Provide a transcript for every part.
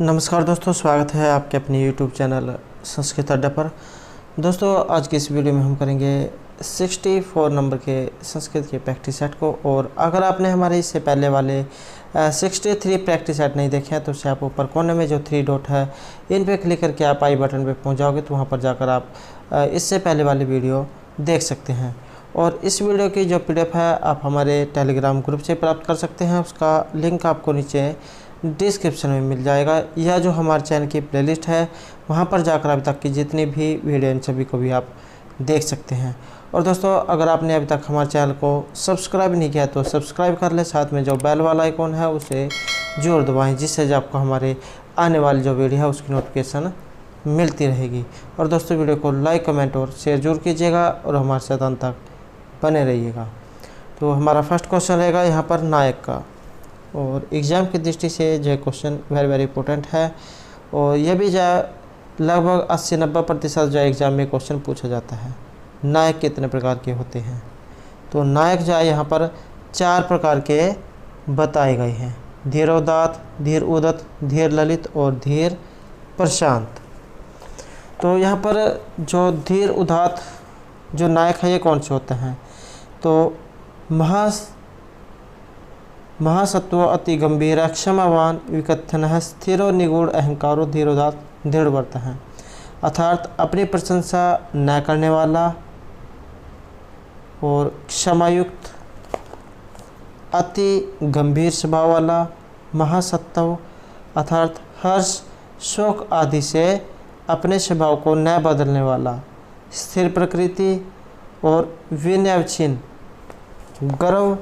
नमस्कार दोस्तों, स्वागत है आपके अपने YouTube चैनल संस्कृत अड्डा पर। दोस्तों, आज की इस वीडियो में हम करेंगे 64 नंबर के संस्कृत के प्रैक्टिस सेट को। और अगर आपने हमारे इससे पहले वाले 63 प्रैक्टिस सेट नहीं देखे हैं तो उससे आप ऊपर कोने में जो 3 डॉट है इन पे क्लिक करके आप आई बटन पे पहुंच जाओगे तो वहां पर जाकर आप इससे पहले वाली वीडियो देख सकते हैं। और इस वीडियो की जो PDF है आप हमारे टेलीग्राम ग्रुप से प्राप्त कर सकते हैं। उसका लिंक आपको नीचे डिस्क्रिप्शन में मिल जाएगा, या जो हमारे चैनल की प्लेलिस्ट है वहां पर जाकर अभी तक की जितनी भी वीडियो इन सभी को भी आप देख सकते हैं। और दोस्तों, अगर आपने अभी तक हमारे चैनल को सब्सक्राइब नहीं किया तो सब्सक्राइब कर ले, साथ में जो बेल वाला आइकॉन है उसे ज़रूर दबाएं, जिससे जो आपको हमारे आने वाली जो वीडियो है उसकी नोटिफिकेशन मिलती रहेगी। और दोस्तों, वीडियो को लाइक, कमेंट और शेयर जरूर कीजिएगा और हमारे साथ अंत तक बने रहिएगा। तो हमारा फर्स्ट क्वेश्चन रहेगा यहाँ पर नायक का, और एग्ज़ाम की दृष्टि से जो क्वेश्चन वेरी इंपॉर्टेंट है। और यह भी जो लगभग 80-90% जो एग्ज़ाम में क्वेश्चन पूछा जाता है, नायक कितने प्रकार के होते हैं। तो नायक जो है यहाँ पर 4 प्रकार के बताए गए हैं: धीरोदात्त, धीर उदत्त, धीर ललित और धीर प्रशांत। तो यहाँ पर जो धीर उदात्त जो नायक है ये कौन से होते हैं? तो महासत्व, अति गंभीर, क्षमावान, विकथन, स्थिरो निगूढ़, अहंकारो, धीरोदात्त, दृढ़व्रत हैं। अर्थात अपनी प्रशंसा न करने वाला और क्षमायुक्त, अति गंभीर स्वभाव वाला, महासत्व अर्थात हर्ष, शोक आदि से अपने स्वभाव को न बदलने वाला, स्थिर प्रकृति और विनयवच्छिन्न, गर्व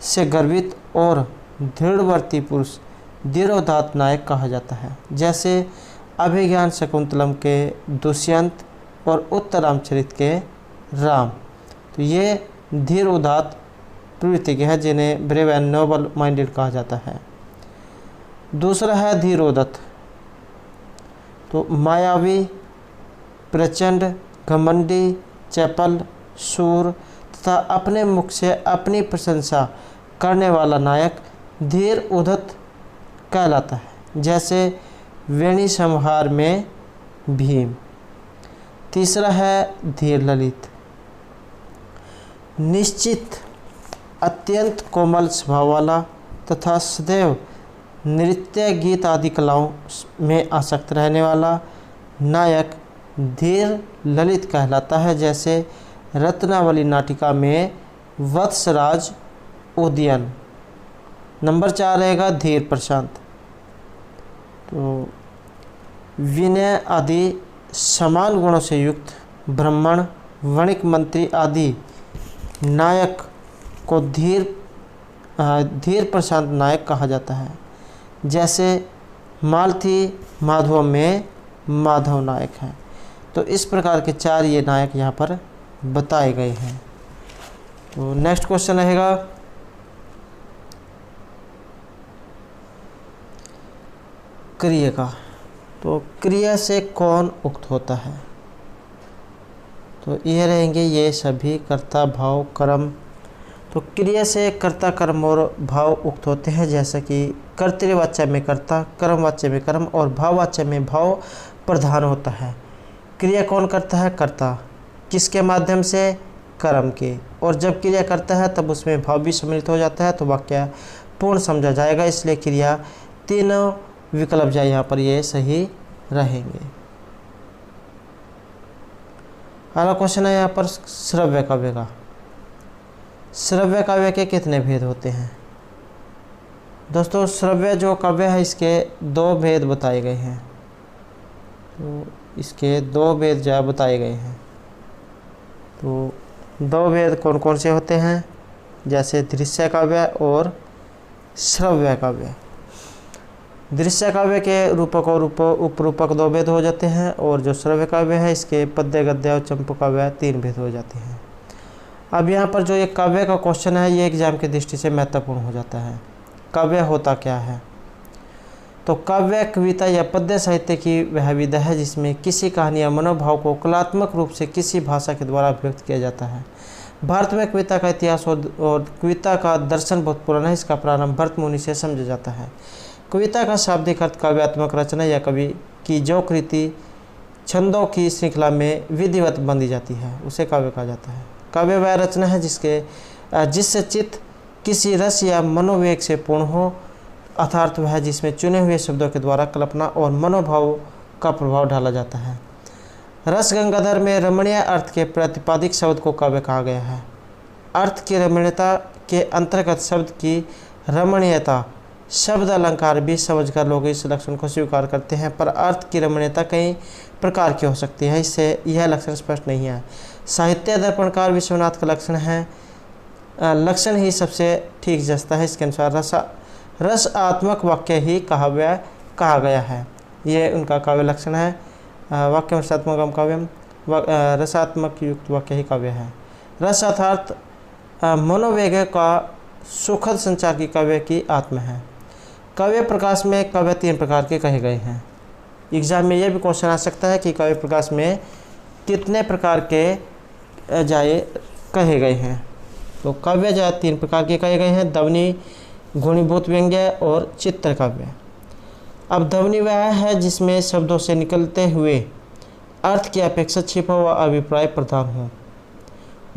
से गर्वित और दृढ़वर्ती पुरुष धीरोदात्त नायक कहा जाता है। जैसे अभिज्ञान शकुंतलम के दुष्यंत और उत्तरामचरित के राम। तो ये धीर उदात्त प्रवृत्ति के हैं, जिन्हें ब्रेव एंड नोबल माइंडेड कहा जाता है। दूसरा है धीर उदत्त। तो मायावी, प्रचंड, घमंडी, चपल, शूर तथा अपने मुख से अपनी प्रशंसा करने वाला नायक धीर उदत्त कहलाता है। जैसे वेणी संहार में भीम। तीसरा है धीर ललित। निश्चित, अत्यंत कोमल स्वभाव वाला तथा सदैव नृत्य, गीत आदि कलाओं में आसक्त रहने वाला नायक धीर ललित कहलाता है। जैसे रत्नावली नाटिका में वत्सराज उदयन। नंबर 4 रहेगा धीर प्रशांत। तो विनय आदि समान गुणों से युक्त ब्राह्मण, वणिक, मंत्री आदि नायक को धीर प्रशांत नायक कहा जाता है। जैसे मालती माधव में माधव नायक हैं। तो इस प्रकार के 4 ये नायक यहाँ पर बताए गए हैं। तो नेक्स्ट क्वेश्चन रहेगा क्रिया का। तो क्रिया से कौन उक्त होता है? तो ये रहेंगे ये सभी कर्ता, भाव, कर्म। तो क्रिया से कर्ता, कर्म और भाव उक्त होते हैं। जैसा कि कर्तृवाच्य में कर्ता, कर्मवाच्य में कर्म और भाववाच्य में भाव प्रधान होता है। क्रिया कौन करता है? कर्ता। किसके माध्यम से? कर्म के। और जब क्रिया करता है तब उसमें भाव भी सम्मिलित हो जाता है, तो वाक्य पूर्ण समझा जाएगा। इसलिए क्रिया तीनों विकल्प जो यहाँ पर ये सही रहेंगे। अगला क्वेश्चन है यहाँ पर श्रव्य काव्य का। श्रव्य काव्य के कितने भेद होते हैं? दोस्तों, श्रव्य जो काव्य है इसके 2 भेद बताए गए हैं। तो इसके 2 भेद जो बताए गए हैं। तो 2 भेद कौन कौन से होते हैं? जैसे दृश्य काव्य और श्रव्य काव्य। दृश्य काव्य के रूपक और उपरूपक 2 भेद हो जाते हैं, और जो श्रव्य काव्य है इसके पद्य, गद्य और चंपू काव्य 3 भेद हो जाते हैं। अब यहाँ पर जो ये काव्य का क्वेश्चन है ये एग्जाम की दृष्टि से महत्वपूर्ण हो जाता है। काव्य होता क्या है? तो काव्य कविता या पद्य साहित्य की वह विधा है जिसमें किसी कहानी या मनोभाव को कलात्मक रूप से किसी भाषा के द्वारा व्यक्त किया जाता है। भारत में कविता का इतिहास और कविता का दर्शन बहुत पुराना है। इसका प्रारंभ भरत मुनि से समझा जाता है। कविता का शाब्दिक अर्थ काव्यात्मक रचना या कवि की जो कृति छंदों की श्रृंखला में विधिवत बंधी जाती है उसे काव्य कहा जाता है। काव्य वह रचना है जिससे चित्त किसी रस या मनोवेग से पूर्ण हो, अर्थात वह जिसमें चुने हुए शब्दों के द्वारा कल्पना और मनोभाव का प्रभाव डाला जाता है। रस गंगाधर में रमणीय अर्थ के प्रतिपादिक शब्द को काव्य कहा गया है। अर्थ की रमणीयता के अंतर्गत शब्द की रमणीयता शब्द अलंकार भी समझकर लोग इस लक्षण को स्वीकार करते हैं, पर अर्थ की रमणीयता कई प्रकार की हो सकती है, इससे यह लक्षण स्पष्ट नहीं है। साहित्य दर्पणकार विश्वनाथ का लक्षण ही सबसे ठीक जचता है। इसके अनुसार रसात्मक वाक्य ही काव्य कहा गया है। ये उनका काव्य लक्षण है। वाक्यम रसात्मकम काव्यम, रसात्मक युक्त वाक्य ही काव्य है। रस अर्थात मनोवेग का सुखद संचार की काव्य की आत्मा है। काव्य प्रकाश में काव्य 3 प्रकार के कहे गए हैं। एग्जाम में यह भी क्वेश्चन आ सकता है कि काव्य प्रकाश में कितने प्रकार के कहे गए हैं। तो काव्य 3 प्रकार के कहे गए हैं: ध्वनि, गुणीभूत व्यंग्य और चित्र काव्य। अब ध्वनि वह है जिसमें शब्दों से निकलते हुए अर्थ की अपेक्षा छिपा हुआ अभिप्राय प्रधान हो।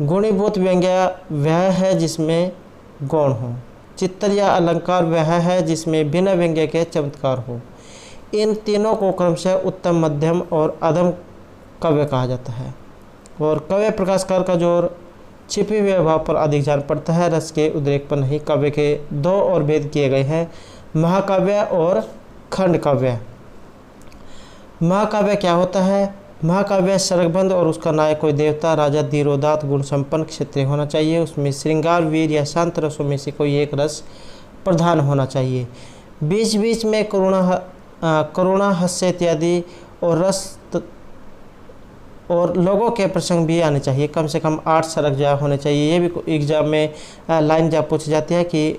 गुणीभूत व्यंग्य वह है जिसमें गौण हो। चित्र या अलंकार वह है जिसमें बिना व्यंग्य के चमत्कार हो। इन तीनों को क्रमशः उत्तम, मध्यम और अधम काव्य कहा जाता है। और काव्य प्रकाशकार का जोर छिपे हुए भाव पर अधिक जान पड़ता है, रस के उद्रेक पर नहीं। काव्य के 2 और भेद किए गए हैं: महाकाव्य और खंड काव्य। महाकाव्य क्या होता है? महाकाव्य सरगबंध और उसका नायक कोई देवता, राजा, धीरोदात्त, गुण संपन्न, क्षत्रिय होना चाहिए। उसमें श्रृंगार, वीर या शांत रसों में से कोई एक रस प्रधान होना चाहिए। बीच बीच में करुणा, हास्य इत्यादि और रस और लोगों के प्रसंग भी आने चाहिए। कम से कम 8 सरग जा होने चाहिए। ये भी एग्जाम में लाइन जा पूछी जाती है कि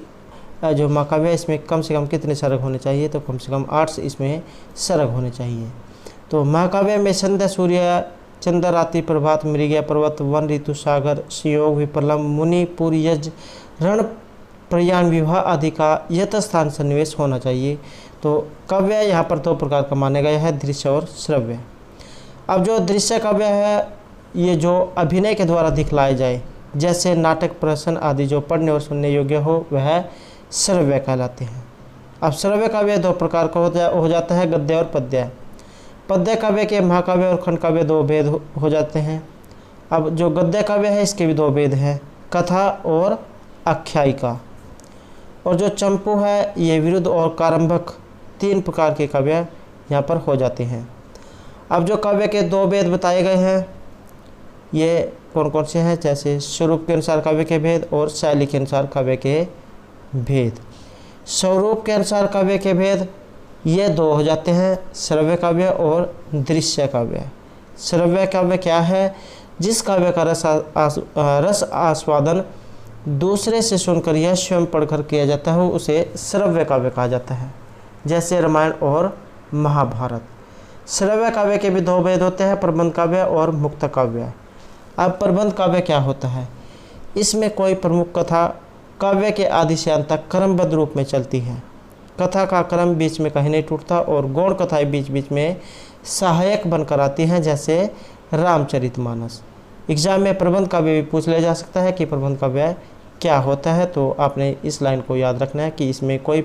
जो महाकाव्य है इसमें कम से कम कितने सरग होने चाहिए, तो कम से कम 8 इसमें सरग होने चाहिए। तो महाकाव्य में संध्या, सूर्य, चंद्र, रात्रि, प्रभात, मृगया, पर्वत, वन, ऋतु, सागर, संयोग, विप्रलंब, मुनि, पूर्व, यज्ञ, रण, प्रयाण, विवाह आदि का यथास्थान सन्निवेश होना चाहिए। तो काव्य यहाँ पर 2 प्रकार का माने गए हैं: दृश्य और श्रव्य। अब जो दृश्य काव्य है ये जो अभिनय के द्वारा दिखलाए जाए, जैसे नाटक, प्रहसन आदि जो पढ़ने और सुनने योग्य हो, वह श्रव्य कहलाते हैं। अब श्रव्य काव्य 2 प्रकार का हो जाता है: गद्य और पद्य। पद्य काव्य के महाकाव्य और खंड काव्य 2 भेद हो जाते हैं। अब जो गद्य काव्य है इसके भी 2 भेद हैं: कथा और आख्यायिका। और जो चंपू है ये विरुद्ध और कारंभक 3 प्रकार के काव्य यहाँ पर हो जाते हैं। अब जो काव्य के 2 भेद बताए गए हैं ये कौन कौन से हैं? जैसे स्वरूप के अनुसार काव्य के भेद और शैली के अनुसार काव्य के भेद। स्वरूप के अनुसार काव्य के भेद ये 2 हो जाते हैं: श्रव्य काव्य और दृश्य काव्य। श्रव्य काव्य क्या है? जिस काव्य का रस आस्वादन दूसरे से सुनकर या स्वयं पढ़कर किया जाता है उसे श्रव्य काव्य कहा जाता है, जैसे रामायण और महाभारत। श्रव्य काव्य के भी 2 भेद होते हैं: प्रबंध काव्य और मुक्त काव्य। अब प्रबंध काव्य क्या होता है? इसमें कोई प्रमुख कथा काव्य के आदि से अंत तक क्रमबद्ध रूप में चलती है। कथा का क्रम बीच में कहीं नहीं टूटता और गौण कथाएं बीच बीच में सहायक बनकर आती हैं, जैसे रामचरितमानस। एग्जाम में प्रबंध काव्य भी पूछ लिया जा सकता है कि प्रबंध काव्य क्या होता है, तो आपने इस लाइन को याद रखना है कि इसमें कोई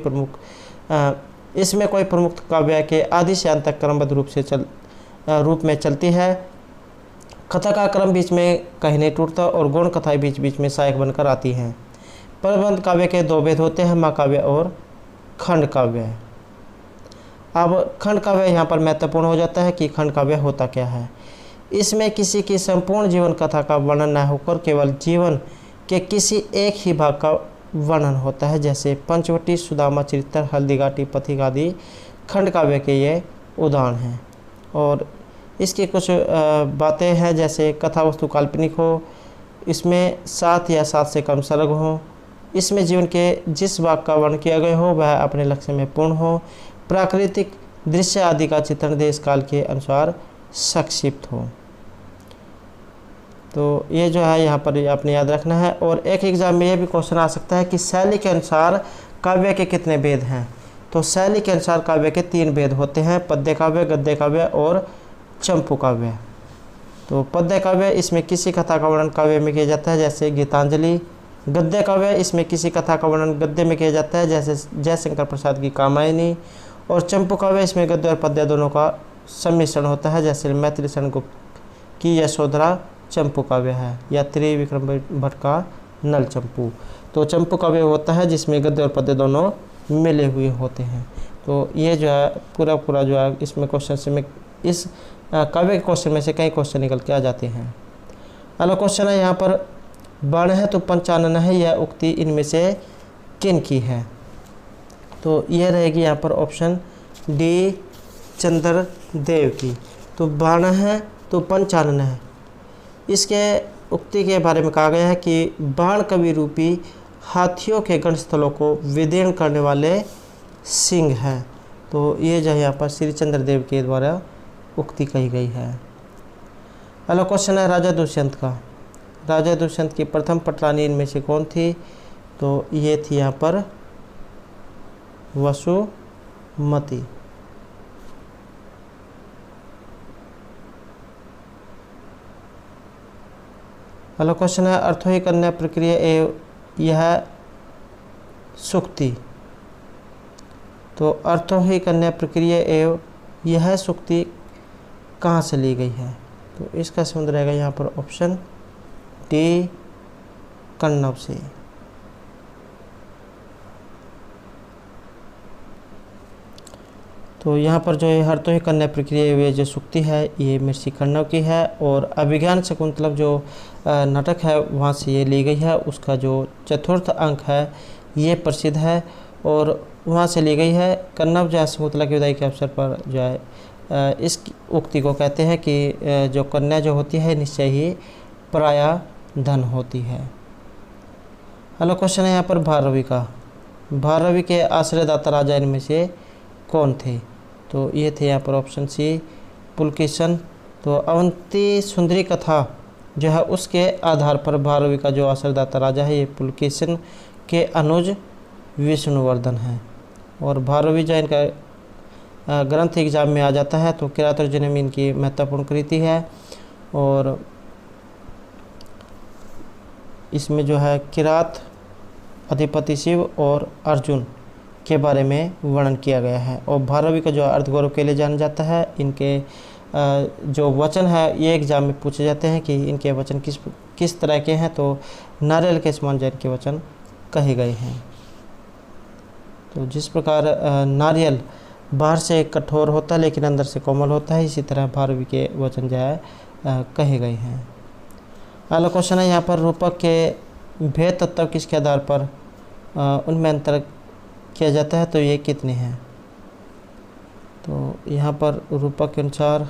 प्रमुख काव्य के आदि से अंत तक क्रमबद्ध रूप में चलती है। कथा का क्रम बीच में कहीं नहीं टूटता और गौण कथाएं बीच बीच में सहायक बनकर आती हैं। प्रबंध काव्य के 2 भेद होते हैं: महाकाव्य और खंड काव्य। अब खंड काव्य यहाँ पर महत्वपूर्ण हो जाता है कि खंड काव्य होता क्या है। इसमें किसी की संपूर्ण जीवन कथा का वर्णन न होकर केवल जीवन के किसी एक ही भाग का वर्णन होता है, जैसे पंचवटी, सुदामा चरित्र, हल्दीघाटी, पथिक आदि खंड काव्य के ये उदाहरण हैं। और इसकी कुछ बातें हैं, जैसे कथा वस्तु काल्पनिक हो, इसमें 7 या 7 से कम सर्ग हो, इसमें जीवन के जिस भाग का वर्णन किया गया हो वह अपने लक्ष्य में पूर्ण हो, प्राकृतिक दृश्य आदि का चित्रण देश काल के अनुसार संक्षिप्त हो। तो ये जो है यहाँ पर आपने याद रखना है। और एक एग्जाम में ये भी क्वेश्चन आ सकता है कि शैली के अनुसार काव्य के कितने भेद हैं। तो शैली के अनुसार काव्य के 3 भेद होते हैं, पद्य काव्य, गद्य काव्य और चंपू काव्य। तो पद्य काव्य इसमें किसी कथा का वर्णन काव्य में किया जाता है, जैसे गीतांजलि। गद्य काव्य इसमें किसी कथा का वर्णन गद्य में किया जाता है, जैसे जयशंकर प्रसाद की कामायनी। और चंपू काव्य इसमें गद्य और पद्य दोनों का सम्मिश्रण होता है, जैसे मैथिली शरण गुप्त की यशोधरा चंपू काव्य है, या त्रिविक्रम भट्ट का नल चंपू। तो चंपू काव्य होता है जिसमें गद्य और पद्य दोनों मिले हुए होते हैं। तो ये जो है पूरा जो है इसमें क्वेश्चन से में इस काव्य के क्वेश्चन में से कई क्वेश्चन निकल के आ जाते हैं। अगला क्वेश्चन है यहाँ पर, बाण है तो पंचानन है, यह उक्ति इनमें से किन की है? तो यह रहेगी यहाँ पर ऑप्शन डी, चंद्रदेव की। तो बाण है तो पंचानन है, इसके उक्ति के बारे में कहा गया है कि बाण कवि रूपी हाथियों के गणस्थलों को विदीर्ण करने वाले सिंह हैं। तो ये जो है यहाँ पर श्री चंद्रदेव के द्वारा उक्ति कही गई है। अगला क्वेश्चन है राजा दुष्यंत का। राजा दुष्यंत की प्रथम पटरानी इनमें से कौन थी? तो ये थी यहाँ पर वसुमती। अगला क्वेश्चन है अर्थोही कन्या प्रक्रिया एवं यह सूक्ति। तो अर्थोही कन्या प्रक्रिया एवं यह सूक्ति कहाँ से ली गई है? तो इसका संबंध रहेगा यहाँ पर ऑप्शन डी, कन्नव से। तो यहाँ पर जो है अर्थोही कन्या प्रक्रिया वे जो सूक्ति है ये महर्षि कण्व की है, और अभिज्ञान शकुंतलम जो नाटक है वहाँ से ये ली गई है। उसका जो चतुर्थ अंक है ये प्रसिद्ध है और वहाँ से ली गई है। कण्व जो है शकुंतला की विदाई के अवसर पर जो है इस उक्ति को कहते हैं कि जो कन्या जो होती है निश्चय ही पराया धन होती है। अगला क्वेश्चन है यहाँ पर भारवी का। भारवी के आश्रयदाता राजा इनमें से कौन थे? तो ये थे यहाँ पर ऑप्शन सी, पुलकेशन। तो अवंती सुंदरी कथा जो है उसके आधार पर भारवी का जो आश्रयदाता राजा है ये पुलकेशन के अनुज विष्णुवर्धन है। और भारवी जो इनका ग्रंथ एग्जाम में आ जाता है, तो किरातर्जुनी में इनकी महत्वपूर्ण कृति है। और इसमें जो है किरात, अधिपति शिव और अर्जुन के बारे में वर्णन किया गया है। और भारवी का जो अर्थ गौरव के लिए जाना जाता है। इनके जो वचन है ये एग्जाम में पूछे जाते हैं कि इनके वचन किस तरह के हैं। तो नारियल के समान जो इनके वचन कहे गए हैं। तो जिस प्रकार नारियल बाहर से कठोर होता है लेकिन अंदर से कोमल होता है, इसी तरह भारवी के वचन जो है कहे गए हैं। अगला क्वेश्चन है यहाँ पर रूपक के भेद तत्व किसके आधार पर उनमें अंतर किया जाता है? तो ये कितने हैं? तो यहाँ पर रूपक के अनुसार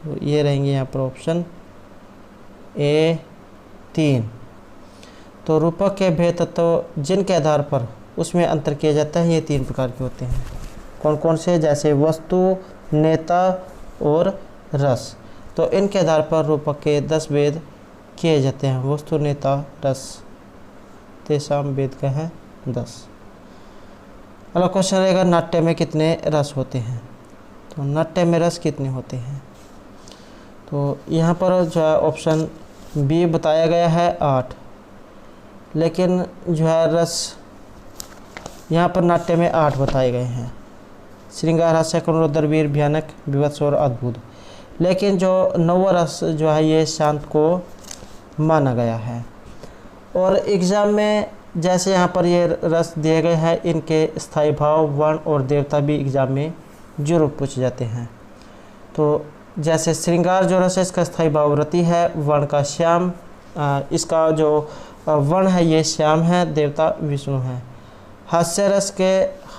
तो ये रहेंगे यहाँ पर ऑप्शन ए 3। तो रूपक के भेद तत्व जिनके आधार पर उसमें अंतर किया जाता है ये 3 प्रकार के होते हैं। कौन कौन से? जैसे वस्तु, नेता और रस। तो इनके आधार पर रूपक के 10 भेद किए जाते हैं। वस्तु, नेता, रस, तेसाम वेद का है 10। अगला क्वेश्चन रहेगा नाट्य में कितने रस होते हैं? तो नाट्य में रस कितने होते हैं? तो यहाँ पर जो है ऑप्शन बी बताया गया है 8, लेकिन जो है रस यहाँ पर नाट्य में 8 बताए गए हैं। श्रृंगार, हास्य, करुण, वीर, भयानक, विभत्स और अद्भुत। लेकिन जो 9वां रस जो है ये शांत को माना गया है। और एग्ज़ाम में जैसे यहाँ पर ये रस दिए गए हैं, इनके स्थायी भाव, वर्ण और देवता भी एग्ज़ाम में जरूर पूछे जाते हैं। तो जैसे श्रृंगार जो रस है इसका स्थायी भाव रति है, वर्ण का श्याम, इसका जो वर्ण है ये श्याम है, देवता विष्णु है। हास्य रस के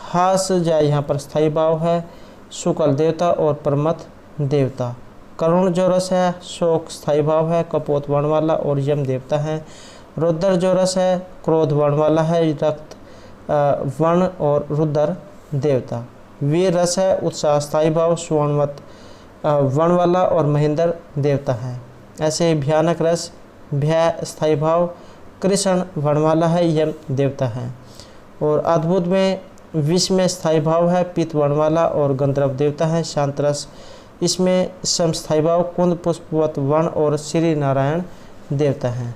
हास जो यहाँ पर स्थायी भाव है, शुक्ल देवता और प्रमथ देवता। करुण जो रस है शोक स्थायी भाव है, कपोत वर्ण वाला और यम देवता है। रुद्र जो रस है क्रोध वर्ण वाला है, रक्त वर्ण और रुद्र देवता। वीर रस है उत्साह स्थायी भाव, सुवर्णवत वर्ण वाला और महेंद्र देवता है। ऐसे भयानक रस भय स्थायी भाव, कृष्ण वर्ण वाला है, यम देवता है। और अद्भुत में विष में स्थायी भाव है, पित्त वर्ण वाला और गंधर्व देवता है। शांत रस इसमें समस्थायी भाव, कुंद पुष्पवत वर्ण और श्री नारायण देवता हैं।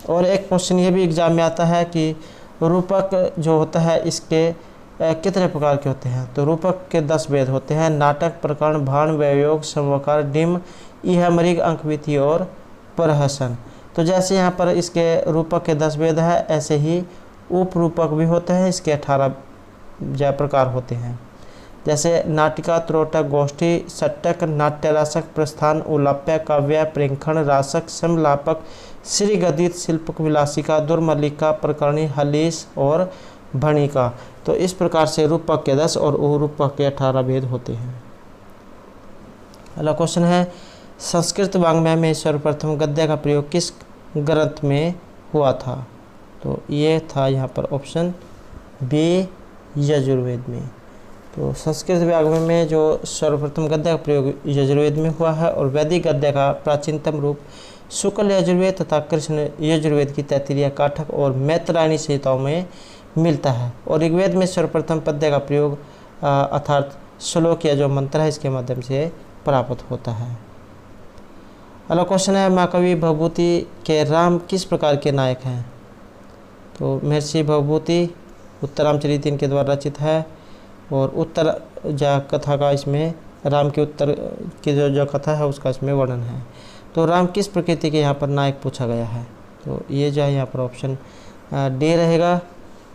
और एक क्वेश्चन ये भी एग्जाम में आता है कि रूपक जो होता है इसके कितने प्रकार के होते हैं। तो रूपक के 10 भेद होते हैं। नाटक, प्रकरण, भाण, व्ययोग, समवकार, डिम्ब, इह, मृग, अंकविति और प्रहसन। तो जैसे यहाँ पर इसके रूपक के 10 भेद है, ऐसे ही उप रूपक भी होते हैं। इसके 18 प्रकार होते हैं। जैसे नाटिका, त्रोटक, गोष्ठी, सट्टक, नाट्यरासक, प्रस्थान, उलाप्य, काव्य, प्रेक्षण, रासक, समलापक, श्रीगदित, शिल्पक, विलासिका, दुर्मल्लिका, प्रकरणी, हलीस और भणिका। तो इस प्रकार से रूपक के 10 और रूपक के 18 भेद होते हैं। अगला क्वेश्चन है, संस्कृत वाङ्मय में सर्वप्रथम गद्य का प्रयोग किस ग्रंथ में हुआ था। तो ये था यहाँ पर ऑप्शन बी, यजुर्वेद में। तो संस्कृत वाङ्मय में जो सर्वप्रथम गद्य का प्रयोग यजुर्वेद में हुआ है और वैदिक गद्य का प्राचीनतम रूप शुक्ल यजुर्वेद तथा कृष्ण यजुर्वेद की तैत्तिरीय, काठक और मैत्रायणी संहिताओं में मिलता है। और ऋग्वेद में सर्वप्रथम पद्य का प्रयोग अर्थात श्लोक या जो मंत्र है इसके माध्यम से प्राप्त होता है। अगला क्वेश्चन है, महाकवि भवभूति के राम किस प्रकार के नायक हैं। तो महर्षि भवभूति उत्तरामचरित इनके द्वारा रचित है और उत्तर जा कथा का इसमें राम के उत्तर की जो कथा है उसका इसमें वर्णन है। तो राम किस प्रकृति के यहाँ पर नायक पूछा गया है। तो ये जो है यहाँ पर ऑप्शन डी रहेगा।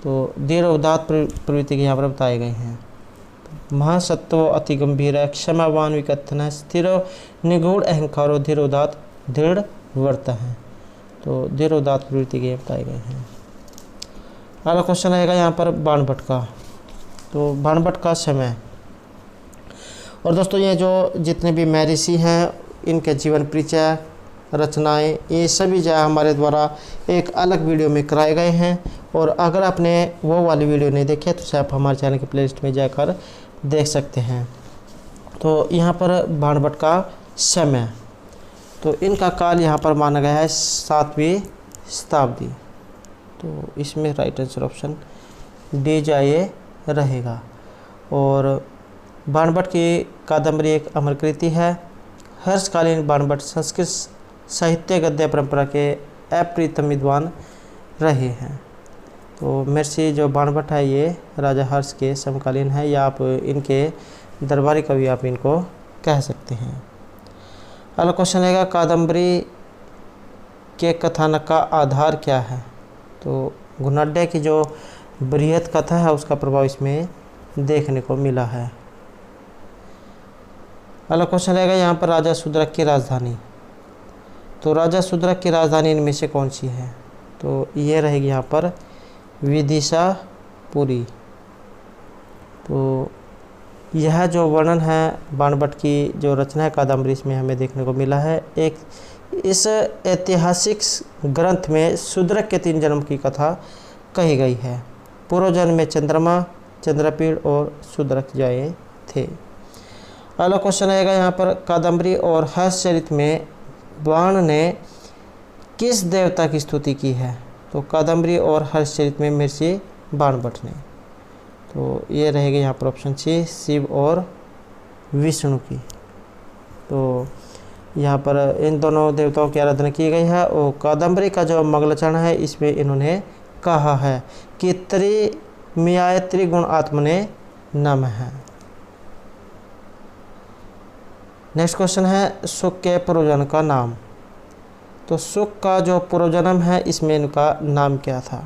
तो धीर उदात प्रवृत्ति के यहाँ पर बताए गए हैं। महासत्व अति गंभीर है, क्षमावान विकथन, स्थिर निगूढ़ अहंकारो, धीर उदात दृढ़ वर्त है। तो धीर उदात प्रवृत्ति के बताए गए हैं। अगला क्वेश्चन आएगा यहाँ पर बाणभट्ट का। तो बाणभट्ट का समय। और दोस्तों ये जो जितने भी महर्षि हैं इनके जीवन परिचय, रचनाएं, ये सभी जो हमारे द्वारा एक अलग वीडियो में कराए गए हैं। और अगर आपने वो वाली वीडियो नहीं देखी है तो आप हमारे चैनल के प्लेलिस्ट में जाकर देख सकते हैं। तो यहाँ पर बाणभट्ट का समय, तो इनका काल यहाँ पर माना गया है 7वीं शताब्दी। तो इसमें राइट आंसर ऑप्शन डी जाए रहेगा। और बाणभट्ट की कादम्बरी एक अमर कृति है। हर्षकालीन बाणभट्ट संस्कृत साहित्य गद्य परंपरा के अप्रीतम विद्वान रहे हैं। तो महर्षि जो बाणभट्ट है ये राजा हर्ष के समकालीन है, या आप इनके दरबारी कवि आप इनको कह सकते हैं। अगला क्वेश्चन रहेगा, कादम्बरी के कथानक का आधार क्या है। तो घुनड्डे की जो बृहत कथा है उसका प्रभाव इसमें देखने को मिला है। अगला क्वेश्चन रहेगा यहाँ पर राजा शूद्रक की राजधानी। तो राजा शूद्रक की राजधानी इनमें से कौन सी है। तो ये रहेगी यहाँ पर विदिशापुरी। तो यह जो वर्णन है बाणभट्ट की जो रचना है कादम्बरी इसमें हमें देखने को मिला है। एक इस ऐतिहासिक ग्रंथ में शूद्रक के 3 जन्म की कथा कही गई है। पूर्व जन्म में चंद्रमा, चंद्रपीड़ और शूद्रक जाए थे। अगला क्वेश्चन आएगा यहाँ पर, कादम्बरी और हर्षचरित में बाण ने किस देवता की स्तुति की है। तो कादम्बरी और हर्षचरित में महर्षि बाणभट्ट ने। तो ये रहेगा यहाँ पर ऑप्शन सी, शिव और विष्णु की। तो यहाँ पर इन दोनों देवताओं की आराधना की गई है। और कादम्बरी का जो मंगलाचरण है इसमें इन्होंने कहा है कि त्रिमियाय त्रिगुण आत्मने नमः है। नेक्स्ट क्वेश्चन है, सुख के पूर्वजन्म का नाम। तो सुख का जो पूर्वजन्म है इसमें इनका नाम क्या था।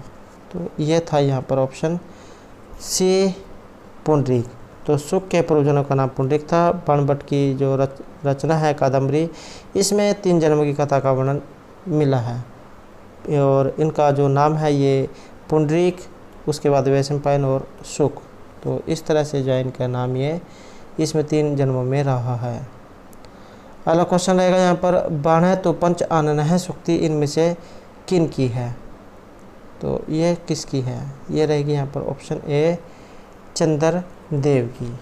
तो ये था यहाँ पर ऑप्शन सी, पुंडरीक। तो सुख के पूर्वजन्म का नाम पुंडरीक था। बाणभट्ट की जो रचना है कादम्बरी इसमें 3 जन्म की कथा का वर्णन मिला है और इनका जो नाम है ये पुंडरीक, उसके बाद वैशंपायन और सुख। तो इस तरह से जो इनका नाम ये इसमें 3 जन्मों में रहा है। अगला क्वेश्चन रहेगा यहाँ पर, बाण है तो पंच आनन है सूक्ति इनमें से किन की है। तो ये किसकी है। ये रहेगी यहाँ पर ऑप्शन ए, चंद्र देव की।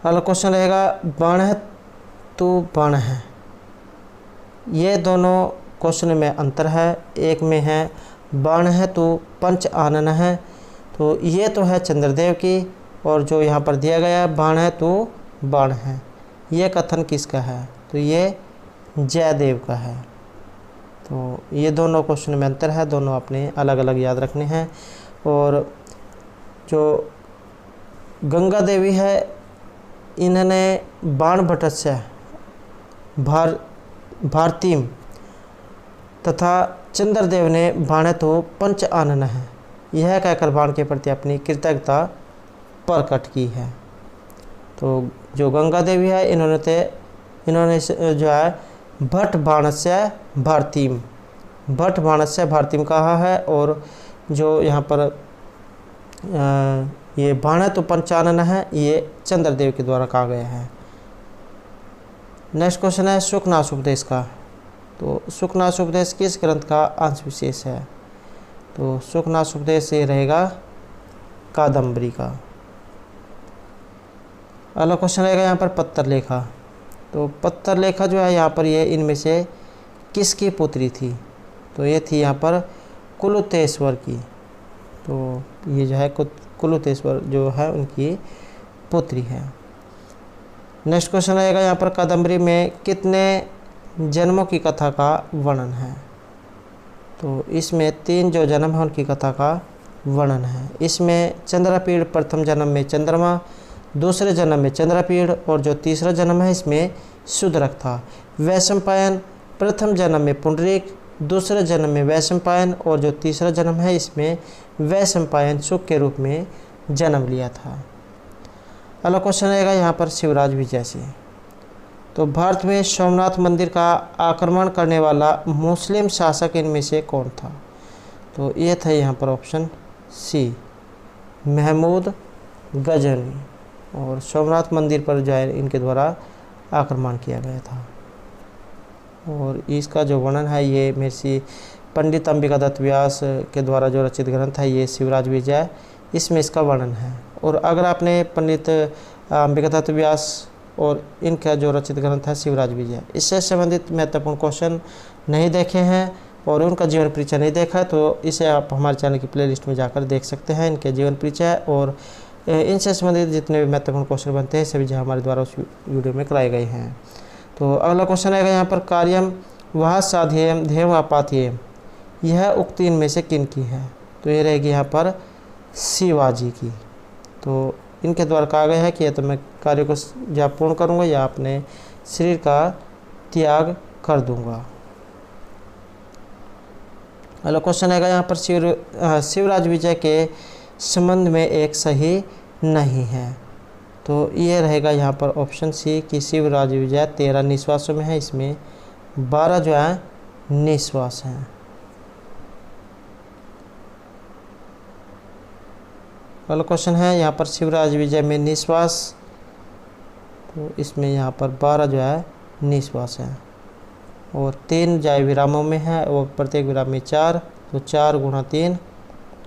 अगला क्वेश्चन रहेगा, बाण है तो बाण है। ये दोनों क्वेश्चन में अंतर है। एक में है बाण है तो पंच आनन है, तो ये तो है चंद्रदेव की, और जो यहाँ पर दिया गया है बाण है तो बाण है, ये कथन किसका है? तो ये जयदेव का है। तो ये दोनों क्वेश्चन में अंतर है, दोनों अपने अलग अलग याद रखने हैं। और जो गंगा देवी है इन्होंने बाण भटस्य भारतीम तथा चंद्रदेव ने बाण तो पंच आनन है, यह कहकर बाण के प्रति अपनी कृतज्ञता प्रकट की है। तो जो गंगा देवी है इन्होंने जो है भट्ट बाणस्य भारतीम कहा है, और जो यहाँ पर ये बाण तो पंचानन है, ये चंद्रदेव के द्वारा कहा गया है। नेक्स्ट क्वेश्चन है शुकनाशोपदेश का। तो शुकनाशोपदेश किस ग्रंथ का अंश विशेष है? तो शुकनाशोपदेश ये रहेगा कादम्बरी का। अगला क्वेश्चन रहेगा यहाँ पर पत्तर लेखा। तो पत्तर लेखा जो है यहाँ पर ये इनमें से किसकी पुत्री थी? तो ये थी यहाँ पर कुलुतेश्वर की। तो ये जो है कुलुतेश्वर जो है उनकी पुत्री है। नेक्स्ट क्वेश्चन रहेगा यहाँ पर कादम्बरी में कितने जन्मों की कथा का वर्णन है? तो इसमें 3 जो जन्म है उनकी कथा का वर्णन है। इसमें चंद्रपीड़ प्रथम जन्म में चंद्रमा, दूसरे जन्म में चंद्रपीड़, और जो तीसरा जन्म है इसमें शूद्रक था। वैशंपायन प्रथम जन्म में पुंडरीक, दूसरे जन्म में वैशंपायन, और जो तीसरा जन्म है इसमें वैशंपायन शुक के रूप में जन्म लिया था। अगला क्वेश्चन रहेगा यहाँ पर शिवराज विजय से। तो भारत में सोमनाथ मंदिर का आक्रमण करने वाला मुस्लिम शासक इनमें से कौन था? तो ये था यहाँ पर ऑप्शन सी, महमूद गजनी, और सोमनाथ मंदिर पर जो है इनके द्वारा आक्रमण किया गया था। और इसका जो वर्णन है ये मेरे पंडित अंबिका दत्त व्यास के द्वारा जो रचित ग्रंथ है ये शिवराज विजय, इसमें इसका वर्णन है। और अगर आपने पंडित अंबिका दत्त व्यास और इनका जो रचित ग्रंथ है शिवराज विजय, इससे संबंधित महत्वपूर्ण क्वेश्चन नहीं देखे हैं और उनका जीवन परिचय नहीं देखा है, तो इसे आप हमारे चैनल की प्लेलिस्ट में जाकर देख सकते हैं, इनके जीवन परिचय और इनसे संबंधित जितने भी महत्वपूर्ण क्वेश्चन बनते हैं सभी जो हमारे द्वारा उस वीडियो में कराए गए हैं। तो अगला क्वेश्चन आएगा यहाँ पर कार्यम वह साध्यम ध्येयम आपात्यम, यह उक्ति इनमें से किन की है? तो ये रहेगी यहाँ पर शिवाजी की। तो इनके द्वारा कहा गया है कि या तो मैं कार्य को या पूर्ण करूँगा या अपने शरीर का त्याग कर दूंगा। अगला क्वेश्चन आएगा यहाँ पर शिवराज विजय के संबंध में एक सही नहीं है। तो ये रहेगा यहाँ पर ऑप्शन सी कि शिवराज विजय 13 निश्वासों में है, इसमें 12 जो है निश्वास हैं। अगला क्वेश्चन है यहाँ पर शिवराज विजय में निश्वास, तो इसमें यहाँ पर 12 जो है निश्वास है और 3 जाय विरामों में है और प्रत्येक विराम में 4, तो 4 गुणा 3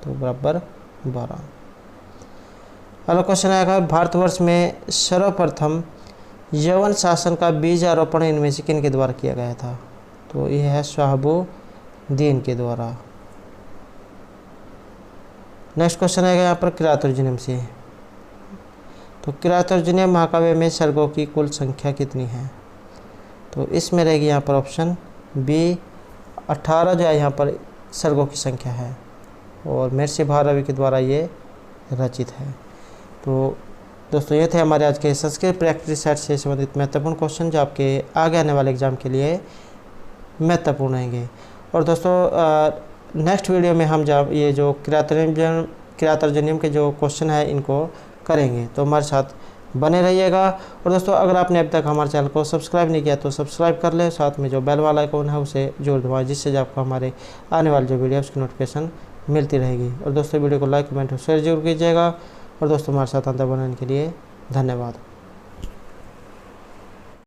तो बराबर 12। अगला क्वेश्चन आएगा भारतवर्ष में सर्वप्रथम यवन शासन का बीज आरोपण इनमें से किन के द्वारा किया गया था? तो यह है शहाबुद्दीन के द्वारा। नेक्स्ट क्वेश्चन आएगा यहाँ पर किरातुर्जुनीम से। तो किरातुर्जुनीम महाकाव्य में सर्गों की कुल संख्या कितनी है? तो इसमें रहेगी यहाँ पर ऑप्शन बी 18 जो है यहाँ पर सर्गों की संख्या है और महर्षि भारवी के द्वारा ये रचित है। तो दोस्तों ये थे हमारे आज के संस्कृत प्रैक्टिस सेट से संबंधित महत्वपूर्ण क्वेश्चन जो आपके आगे आने वाले एग्जाम के लिए महत्वपूर्ण रहेंगे। और दोस्तों नेक्स्ट वीडियो में हम जब ये जो किरातुर्जुनीम के जो क्वेश्चन है इनको करेंगे, तो हमारे साथ बने रहिएगा। और दोस्तों अगर आपने अब तक हमारे चैनल को सब्सक्राइब नहीं किया तो सब्सक्राइब कर लें, साथ में जो बेल वाला आइकॉन है उसे जरूर दबाएं, जिससे आपको हमारे आने वाले जो वीडियो उसकी नोटिफिकेशन मिलती रहेगी। और दोस्तों वीडियो को लाइक कमेंट और शेयर जरूर कीजिएगा। और दोस्तों हमारे साथ अंतर बनाने के लिए धन्यवाद।